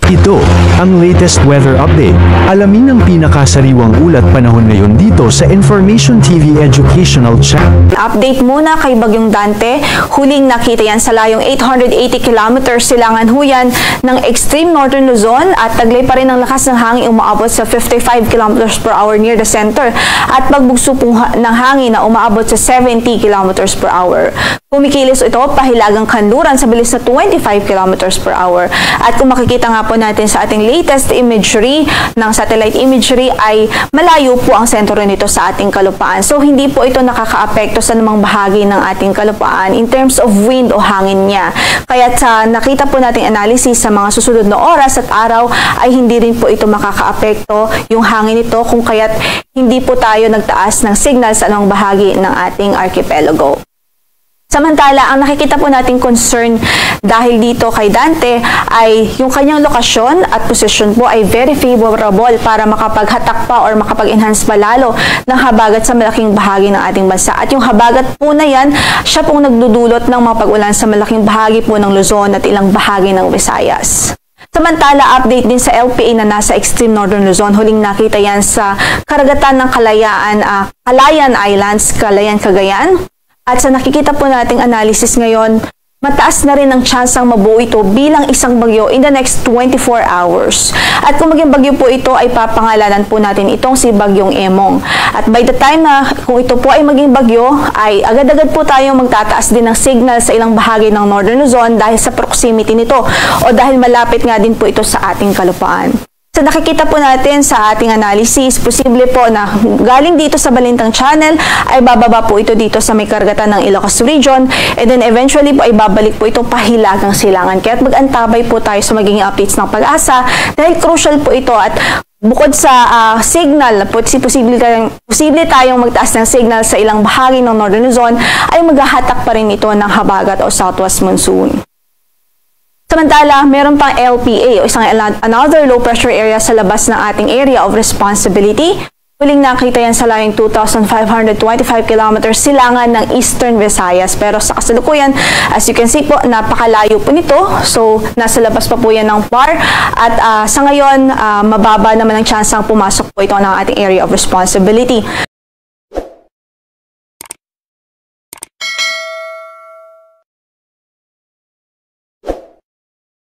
Ito ang latest weather update. Alamin ang pinakasariwang ulat panahon ngayon dito sa Information TV Educational Channel. Update muna kay Bagyong Dante. Huling nakita yan sa layong 880 kilometers silangan huyan ng extreme northern Luzon at taglay pa rin ang lakas ng hangin umaabot sa 55 kilometers per hour near the center at pagbugso ng hangin na umaabot sa 70 kilometers per hour. Kumikilos ito pahilagang kanluran sa bilis na 25 kilometers per hour. At kung makikita nga po natin sa ating latest imagery ng satellite imagery ay malayo po ang sentro nito sa ating kalupaan. So hindi po ito nakakaapekto sa namang bahagi ng ating kalupaan in terms of wind o hangin niya. Kaya sa nakita po nating analysis sa mga susunod na oras at araw ay hindi rin po ito makakaapekto yung hangin nito kung kaya't hindi po tayo nagtaas ng signal sa anong bahagi ng ating archipelago. Samantala, ang nakikita po nating concern dahil dito kay Dante ay yung kanyang lokasyon at posisyon po ay very favorable para makapaghatak pa or makapag-enhance pa lalo ng habagat sa malaking bahagi ng ating bansa. At yung habagat po na yan, siya pong nagdudulot ng mga pag-ulan sa malaking bahagi po ng Luzon at ilang bahagi ng Visayas. Samantala, update din sa LPA na nasa extreme northern Luzon. Huling nakita yan sa karagatan ng Calayan Islands, Calayan, Cagayan. At sa nakikita po nating analysis ngayon, mataas na rin ang tsansang mabuo ito bilang isang bagyo in the next 24 hours. At kung maging bagyo po ito ay papangalanan po natin itong si Bagyong Emong. At by the time na kung ito po ay maging bagyo, ay agad-agad po tayong magtataas din ng signal sa ilang bahagi ng Northern Luzon dahil sa proximity nito o dahil malapit nga din po ito sa ating kalupaan. So nakikita po natin sa ating analysis, posible po na galing dito sa Balintang Channel ay bababa po ito dito sa may karagatan ng Ilocos Region and then eventually po ay babalik po ito pahilagang silangan. Kaya mag-antabay po tayo sa magiging updates ng Pag-asa dahil crucial po ito at bukod sa signal, posible tayong magtaas ng signal sa ilang bahagi ng Northern Luzon ay maghahatak pa rin ito ng habagat o southwest monsoon. Samantala, meron pang LPA o another low pressure area sa labas ng ating area of responsibility. Huling nakita yan sa layong 2,525 kilometers silangan ng Eastern Visayas. Pero sa kasalukuyan, as you can see po, napakalayo po nito. So, nasa labas pa po yan ng PAR. At sa ngayon, mababa naman ang tsansang pumasok po ito ng ating area of responsibility.